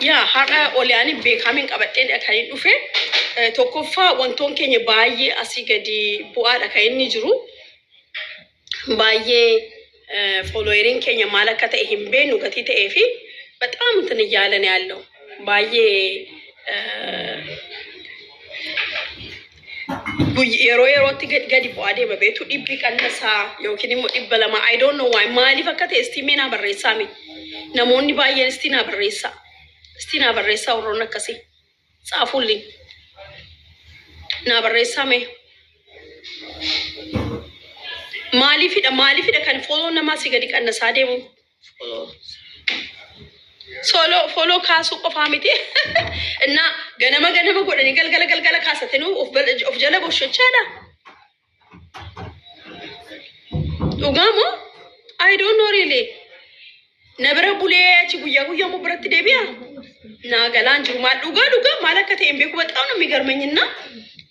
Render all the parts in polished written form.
يا هذا أولياني بكامين قبضين أكاين دوفه توقفا وانتون كني باي أسيقدي بوارا كاين نجرو باي فولويرين كني مالك كتاهم بين وقتي تأفي بتأمل تنيالني على باي yeroo gadi bu'aadee babeetu dhibbi kannasaa yookiin immoo dhibba lama I don't know why maaliif akka ta'e istimee naa barreessaa mi namoonni baay'een istinaa barreessaa warroon akkasii xaafuulli naa barreessaa mee maaliifidha kan follow namaa si gadi kannasaa deemu follow kaasu qofaa miti እና ganama godhani galgala kaasatenu of jala boshchaadha ugamo I don't know really nabra bulee achi guyyaa mu biratti deebi'a na galaan jiru maal dhuga malaka ta'e beeku በጣም ነው የሚገርመኝና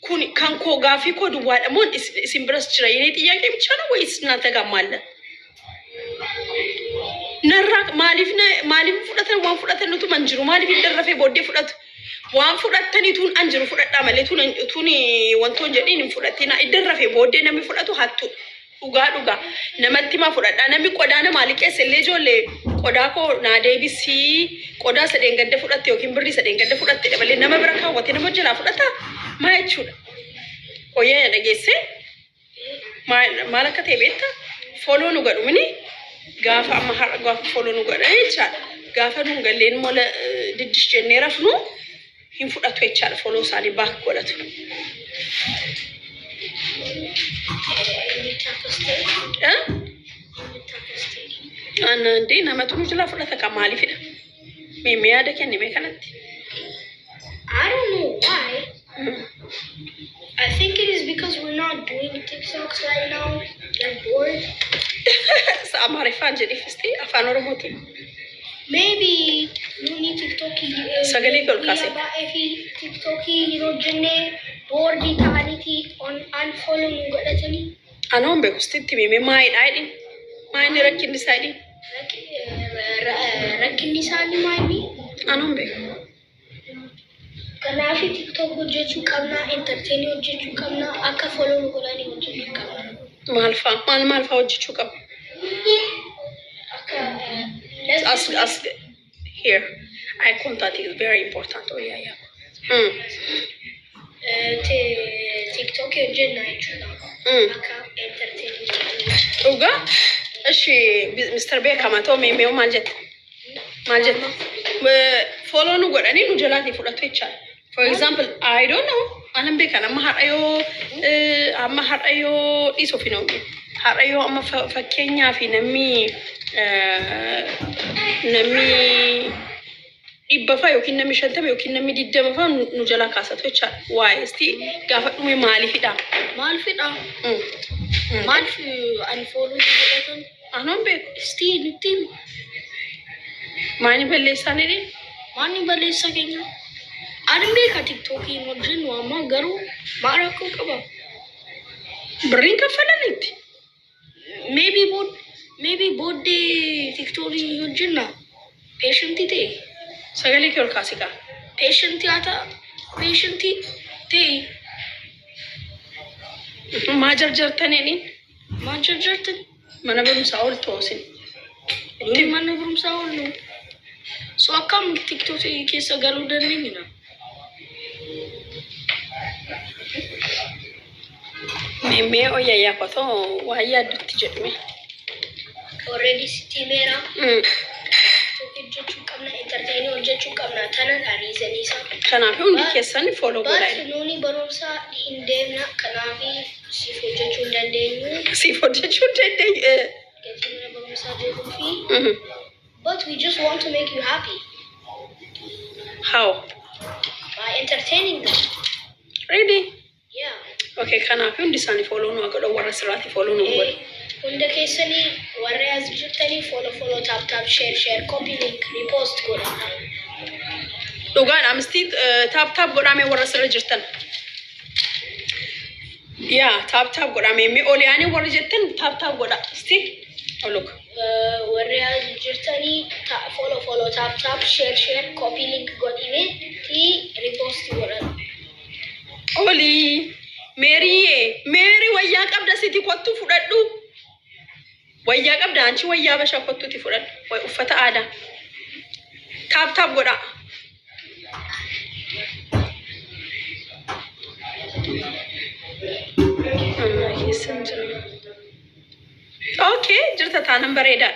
kun kan ko gaafi ko duwwaadha moo isin biras jira የኔ ጥያቄ ብቻ ነው ወይስ እናንተ ጋር ማለ نراك مالي فلاتن وان فلاتن نتو منجرو مالي في الدرفة بودي فلات وان فلاتن يتون أنجرو فلات دامله توني وانتون جدين فلاتنا الدرفة بودي نمي فلاتو هاتو uga namatti ma fudhadha nami qodaana maaliqee selleejo le qodaako naadee bisi qoda sadeen gadde fudhatte yookiin birri sadeen gadde fudhatte dabalee nama bira kaawwate nama jala fudhata maa jechuudha oyyaa dhageesse maalaka ta'e beekta follow nu gadhumini gaafa amma har'a gaafa follow nu gadha jechaadha gaafa nu galleen mola diddish jennee rafnu hin fudhatu jechaadha follow isaanii baak godhatu أنا دينا ما تقولش لا فلتك كمالي فينا ميادة كني مكانت I don't know why. I think it is because we're not doing TikToks right now. They're bored. سأمر فانجة دي فستي أفانو رموتي Maybe you need TikToki. سجلي كل كاسي. If TikToki, you know, Jene bored the quality on unfollow mugalatani. أنا هم بكستي مي ما نركين نسالي. ركين نسالي ما يبي. أنا هم بك. Kana fi TikTok hojjechuu qabna entertain hojjechuu qabna akka follow nu godhanii hojjechuu qabna maal faa hojjechuu qabna as here eye contact is very important oh yeah TikTok hojjenna jechuudha akka entertain uga እሺ Mr. Bekama to meemee maal jette follow nu godhanii nu jalaati fudhatu jechaadha for example I don't know anan beekana amma har'ayo dhiisoo fi noomi har'ayo amma fakkeenyaa fi namni dhibba faa yookiin namni 50 yookiin namni 20 faa nu jalaa kaasatu jechaadha waa'ee isti gaafa dhume maaliifidha maaliif unfollow nu godhatan anan beeku isti nutti maani balleessaanii Mani balleessa keenya adambe ka TikTokii hojjennu amma garuu maal akka qaba birriin kaffalanitti maybe booddee TikTokii hojjenna patientii ta'e sagalee kee ol kaasi kaa patientii ta'e maa jarjartaniini mana barumsaa ol toosin itti mana barumsaa ol nu So akkam TikTok keessa galuu dandeenya Mee oyyaa koto waayyaa addutti jedhame already sitimera TikTok hojjechuu qabna entertain hojjechuu qabna tana reason isa kanaaf hundi keessan follow godhaa nuni barumsa hin deemna kanaaf siif hojjechuu dandeenyu gatii barumsa deemuufi But we just want to make you happy. How? By entertaining them. Really? Yeah. Okay, can I find this and follow no? I got to work Sarati follow no. When the case any, whereas you follow, tap, share, copy link, repost, go down. Logan, I'm still tap, go down. Me work Sarajirtan. Yeah, tap, go down. Me only any work Sarajirtan. Tap, go down. Still. Oh look. whereas jirtani follow tap share copy link got email ti repost wala Oli Mary wayya qabda siti kottu fudadhu wayya qabda anchi wayya basha kottu ti fudadhu way uffata aada tap goda Okay, jirta tanan bareeda.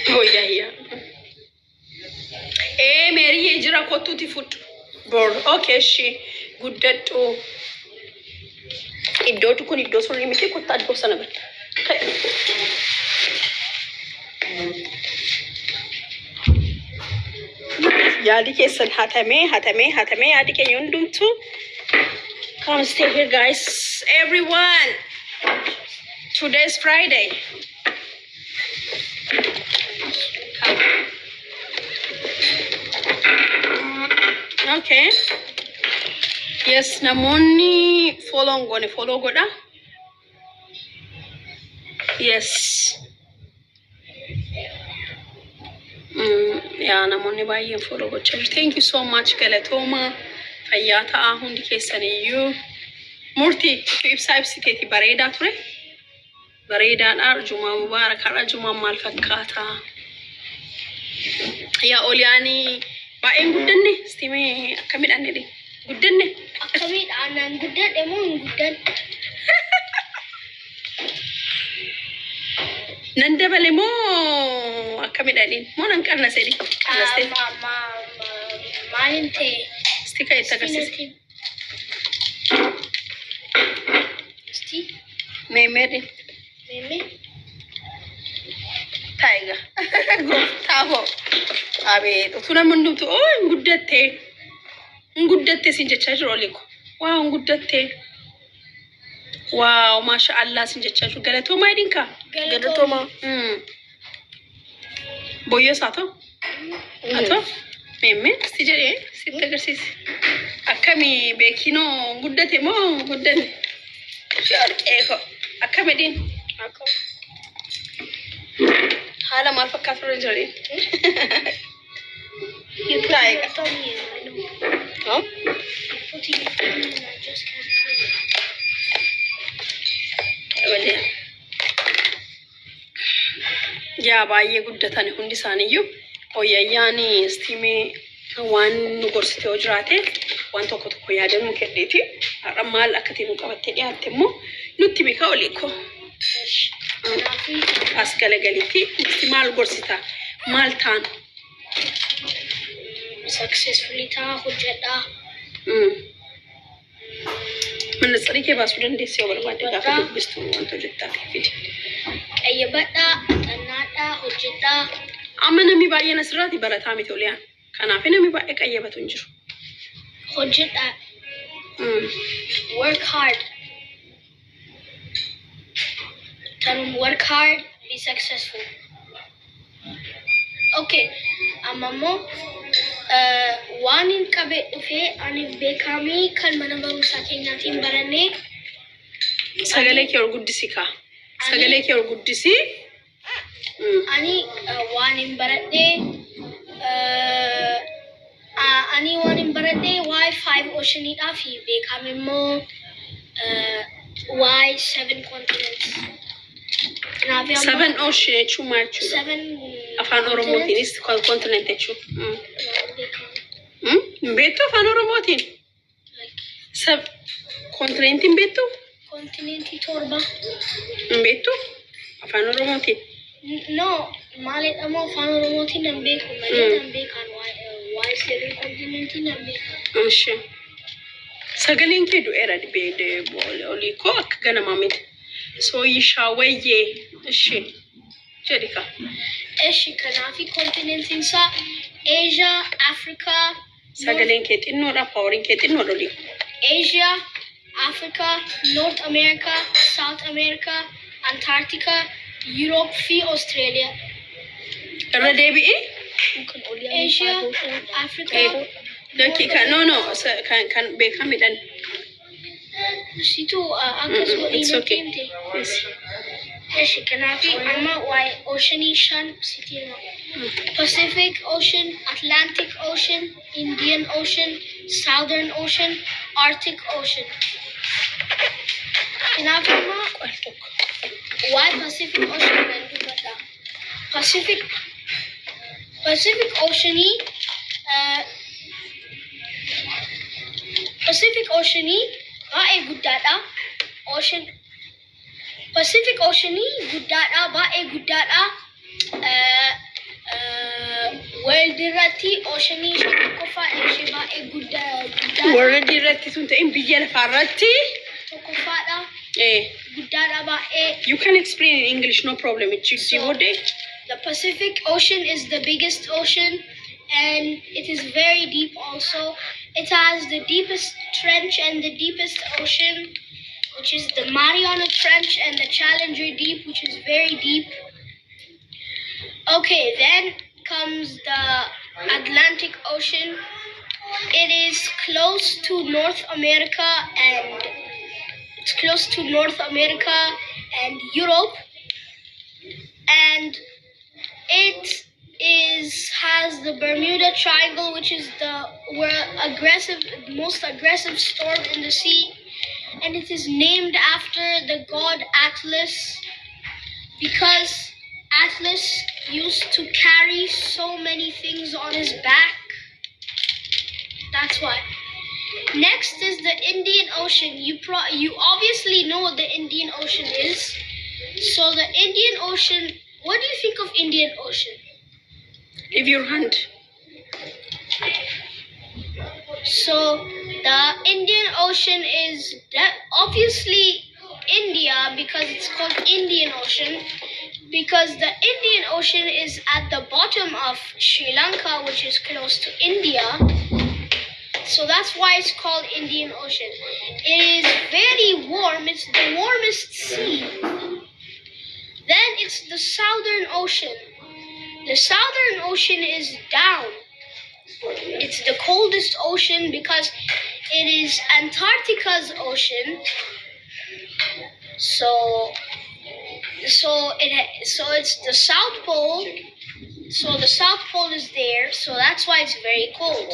Oh yeah. Mary jira kotuti foot board. Okay, she good that to iddo to kun iddo so limite kotta addo sana bet. Yadi kesan hatame yadi ke yundum tu. Come stay here guys. Everyone. Today's Friday. Okay. Yes, namoni follow goda. Yes. Yeah, namoni baay'ee follow gocha. Thank you so much galatoma. Fayyata hundi keessaniyyuu murtii ibsiteeti bareeda ture. Bareedaadha Jumaa Mubaaraka Jumaa maal fakkaata. Yaa Oliyaani baay'een guddanne stime akkamidhaan jedhe guddanne akkamidhaan nan guddadhe moo hin guddanne nan dabale moo akkamidhaan moo nan qarnase di maalin ta'e stika itti agarsiise meemmeedhi taiga tafo abe tuna mundumtu nguddatte sinjecha jiro liko wow nguddatte wow masha Allah sinjecha jiro galatoma idinka galatoma boyo sato ato memme sijere sitagarsis akami bekino nguddate mo nguddanne shar eko akamedin ako hala mal fakkaatu rajali you try huh ya baay'ee guddatan hundi isaaniiyyuu oyyayaani stime waan nu gorsite hojraate waan tokko yaadannuu kenneeti har'a maal akkati nu qabattee dhiyaatte immoo nutti bika oliko as galagaliti maal gorsita maal taan successfully ta hojjedha من الطريق بس بدون ديسي ولا بعد كده بستو أنتو جدا فيدي qayyabadha xannaadha hojjedha amma namni baay'een asirraati barataa miti oliyaan kanaaf namni baay'ee qayyabatu hin jiru hojjedha work hard work hard be successful okay amamo waan hin qabe dhufee ani beekamii kan mana barumsaa keenyaatiin barannee sagalee kee ol guddisi kaa sagalee kee ol guddisi ani waan hin baradhee Y5 oceanidhaa fi beekame immoo Y7 continents. Seven ocean jechuun maal jechuudha? Seven Afaan Oromootiinis continent jechuudha. Beektu afaan Oromootiin? Continentiin beektu? Continentii torba. Beektu afaan Oromootiin? No, maalidha moo afaan Oromootiin nan beeku malee nan beekan Y7 continentii nan beekan. Ishee sagaleen kee du'eera dibee olii koo akka ganamaa miti. So yishaawwayyee ishee jedhika. Ishee kanaafi continentiin isaa Asia, Africa. Sagaleen kee xinnoodha, paawariin kee xinnoodha olii. Asia, Africa, North America, South America, Antarctica, Europe fi Australia. Irra deebi'ee You can only Asia, Africa. Dakika, no, kan beekamidhan. Situ akkasuma It's okay. Yes. Eshi kanafi amma why Ocean City Pacific Ocean, Atlantic Ocean, Indian Ocean, Southern Ocean, Arctic Ocean. Kanafi amma why Pacific Ocean and Pacific Ocean Pacific Ocean baay'ee guddaadha. Pacific Ocean guddaadha, baay'ee guddaadha. World irratti Ocean tokkoffaa ishee baay'ee guddaadha. World irratti sun ta'in biyya lafaarratti. Tokkoffaadha. Guddaadha baay'ee. You can explain in English, no problem. The Pacific Ocean is the biggest ocean and it is very deep also. It has the deepest trench and the deepest ocean, which is the Mariana Trench and the Challenger Deep, which is very deep. Okay, then comes the Atlantic Ocean. It is close to North America and Europe, and it has the Bermuda Triangle, which is the most aggressive storm in the sea, and it is named after the god Atlas because Atlas used to carry so many things on his back. That's why. Next is the Indian Ocean. You obviously know what the Indian Ocean is. So the Indian Ocean, what do you think of Indian Ocean? Leave your hand. So the Indian Ocean is obviously India because it's called Indian Ocean, because the Indian Ocean is at the bottom of Sri Lanka, which is close to India. So that's why it's called Indian Ocean. It is very warm. It's the warmest sea. Then it's the Southern Ocean. The Southern Ocean is down. It's the coldest ocean because it is Antarctica's ocean. So it's the South Pole. So the South Pole is there. So that's why it's very cold.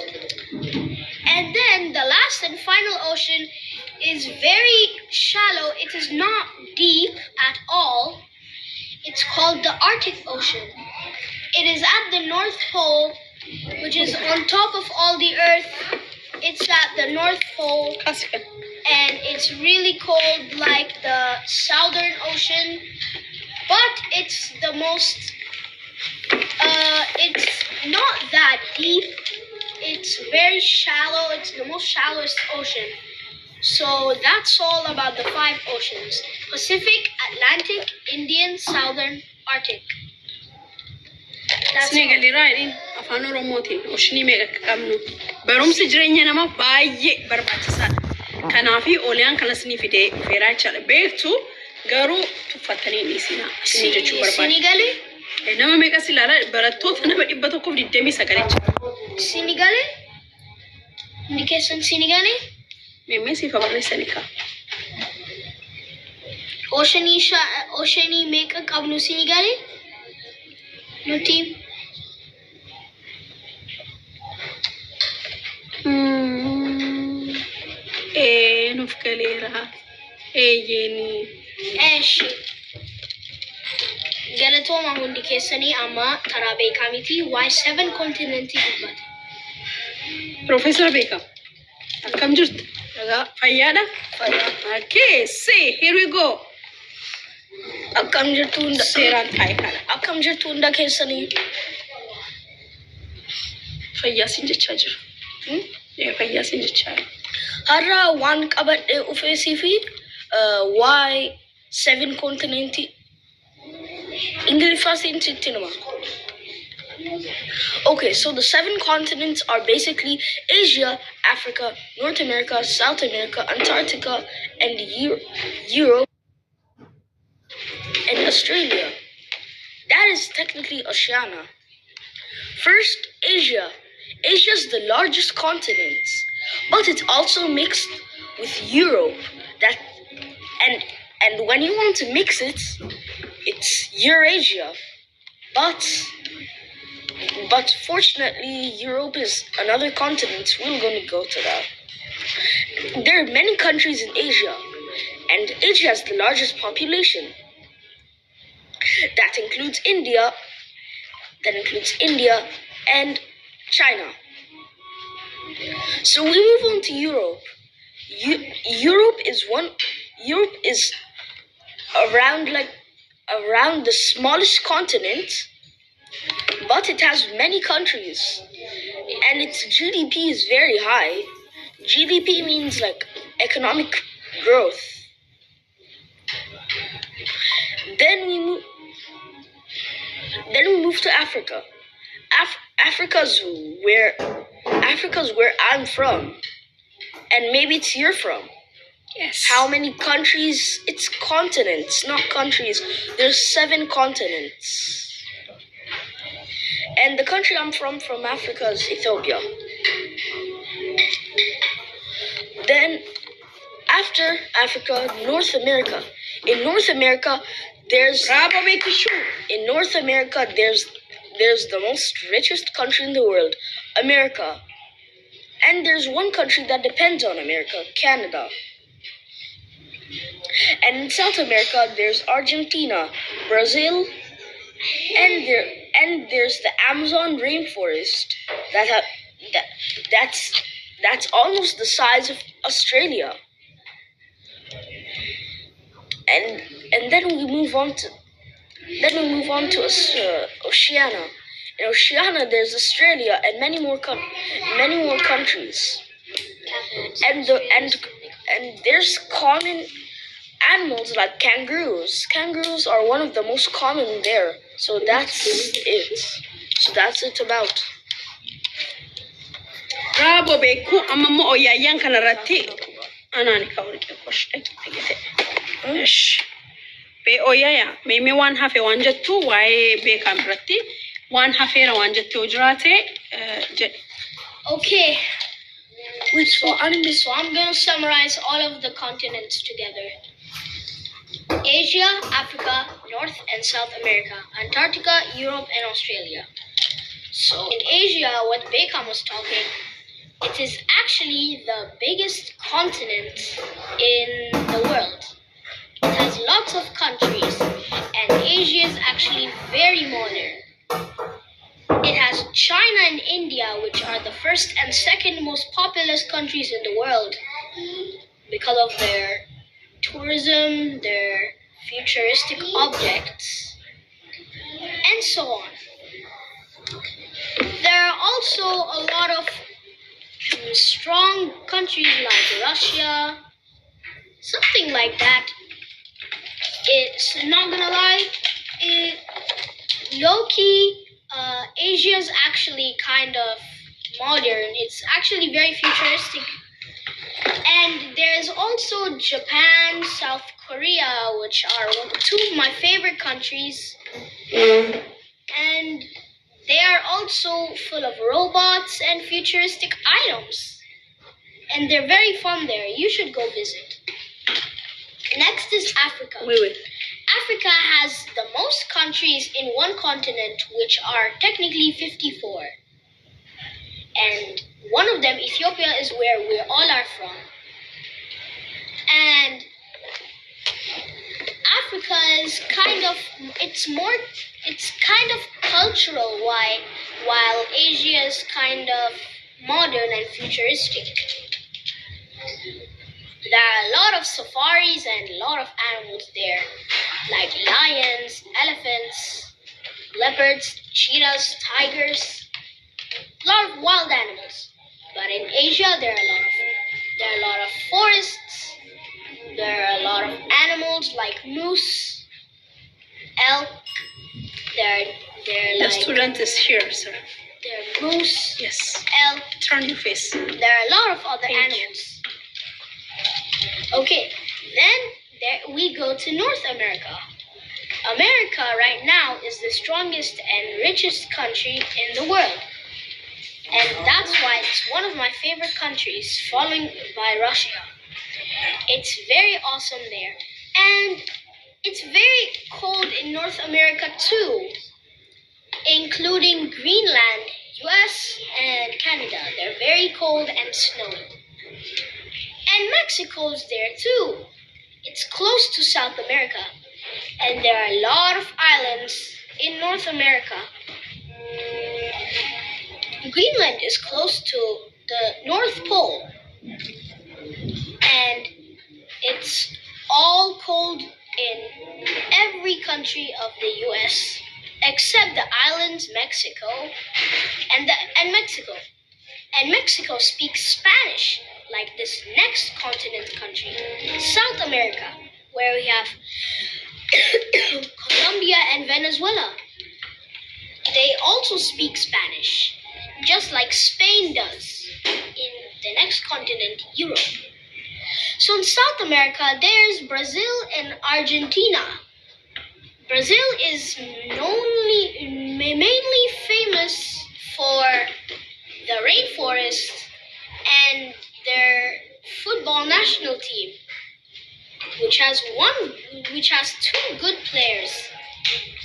And then the last and final ocean is very shallow. It is not deep at all. It's called the Arctic Ocean. It is at the North Pole, which is on top of all the Earth. It's at the North Pole, and it's really cold like the Southern Ocean, but it's the most, it's not that deep. It's very shallow. It's the most shallowest ocean. So that's all about the 5 oceans: Pacific, Atlantic, Indian, Southern, Arctic. That's all. Snigaliraa afaan Oromootiin oceanii meeqa qabnu barumsi jireenya namaaf baay'ee barbaachisaadha. Kanaafi oliyaan kanas ni fidee dhufeeraa jechaadha. Beektu garuu tuffatanii dhiisinaa isin jechuu barbaada. Sinigalee? Nama meeqa silaala barattoota nama 129 jechuudha. Sinigalee? Hundi keessan Sinigalee? Meemmee siifa barreessanii kaa. Oceanii meeqa qabnu Sinigalee? Nuti nuuf galeera. Eeyyeenii. Eeshi. Galatooma hundi keessanii amma karaa beekaa miti waa'ee 7 kontinentii dubbata. Professor Beekam, akkam jirtu? Fayyaadha? Okay, see, here we go. Akkam jirtu hunda Seeraan taa'e kana. akkam jirtu hunda keessanii. Fayyaa siin jechaa jiru. Fayyaa siin jechaa jiru. Har'a waan qabadhee dhufeesii fi waa'ee 7 kontinentii Ingiliffaa sitti nima. Okay, so the 7 continents are basically Asia, Africa, North America, South America, Antarctica, and Europe and Australia. That is technically Oceania. First, Asia. Asia is the largest continent, but it's also mixed with Europe. That and when you want to mix it, it's Eurasia. But fortunately, Europe is another continent. We're going to go to that. There are many countries in Asia, and Asia has the largest population. That includes India. And China. So we move on to Europe. Europe is around the smallest continent, but it has many countries, and its GDP is very high. GDP means like economic growth. Then we move to Africa. Africa's where I'm from, and maybe it's you're from. Yes. How many countries? It's continents, not countries. There's 7 continents. And the country I'm from Africa, is Ethiopia. Then, after Africa, North America. In North America, there's the most richest country in the world, America. And there's one country that depends on America, Canada. And in South America, there's Argentina, Brazil, and there's the Amazon rainforest that's almost the size of Australia. And then we move on to Oceania. In Oceania, there's Australia and many more countries. And there's common animals like kangaroos. Kangaroos are one of the most common there. So that's it about. Bravo beeku amma mo oyayyan kanarratti anani ka warqee qoshte tegete. Ish. Be oyaya me waan hafe waan jettu waa'ee beekan irratti waan hafeera waan jettu jiraate Okay. So I'm going to summarize all of the continents together. Asia, Africa, North and South America, Antarctica, Europe, and Australia. So in Asia, what Bekam was talking, it is actually the biggest continent in the world. It has lots of countries, and Asia is actually very modern. It has China and India, which are the first and second most populous countries in the world because of their tourism, their futuristic objects, and so on. There are also a lot of strong countries like Russia, something like that. It's not gonna lie, low-key, Asia is actually kind of modern. It's actually very futuristic. And there's also Japan, South Korea, which are 2 of my favorite countries. And they are also full of robots and futuristic items. And they're very fun there. You should go visit. Next is Africa. Wait. Africa has the most countries in one continent, which are technically 54. And one of them, Ethiopia, is where we all are from. And Africa is it's kind of cultural, while Asia is kind of modern and futuristic. There are a lot of safaris and a lot of animals there, like lions, elephants, leopards, cheetahs, tigers, a lot of wild animals. But in Asia, there are a lot of forests. There are a lot of animals like moose, elk. The student is here, sir. There are moose, Yes. elk. Turn your face. There are a lot of other Thank you. animals. Okay, then we go to North America. America right now is the strongest and richest country in the world. And that's why it's one of my favorite countries, following by Russia. It's very awesome there. And it's very cold in North America too, including Greenland, US, and Canada. They're very cold and snowy. And Mexico's there too. It's close to South America. And there are a lot of islands in North America. Greenland is close to the North Pole. And it's all cold in every country of the US except the islands Mexico and Mexico. And Mexico speaks Spanish, like this next continent country, South America, where we have Colombia and Venezuela. They also speak Spanish, just like Spain does in the next continent, Europe. So in South America, there's Brazil and Argentina. Brazil is mainly famous for the rainforest and their football national team, which has two good players,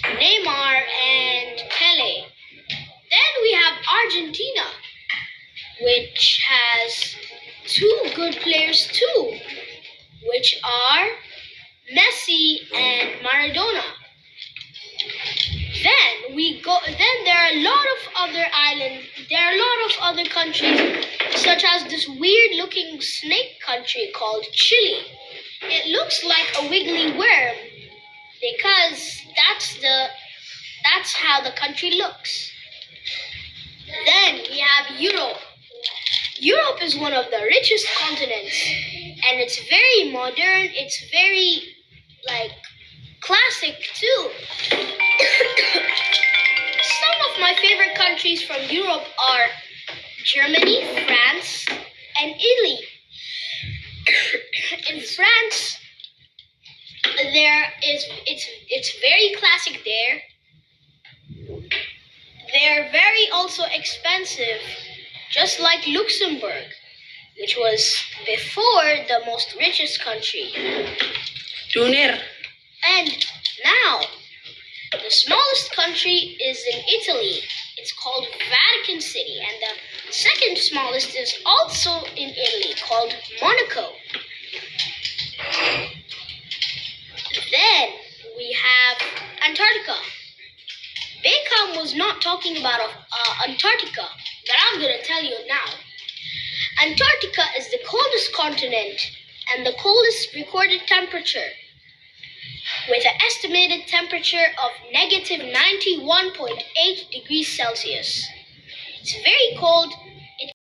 Neymar and Pele. Then we have Argentina, which has two good players too, which are Messi and Maradona. Then there are a lot of other islands. There are a lot of other countries, such as this weird-looking snake country called Chile. It looks like a wiggly worm because that's how the country looks. Then we have Europe. Europe is one of the richest continents, and it's very modern. It's very classic too. Some of my favorite countries from Europe are Germany, France, and Italy. In France, it's very classic there. They're very also expensive, just like Luxembourg, which was before the most richest country. Junior. And now, the smallest country is in Italy. It's called Vatican City. And the second smallest is also in Italy, called Monaco. Then we have Antarctica. Beckham was not talking about Antarctica, but I'm going to tell you now. Antarctica is the coldest continent and the coldest recorded temperature, with an estimated temperature of negative 91.8 degrees Celsius. It's very cold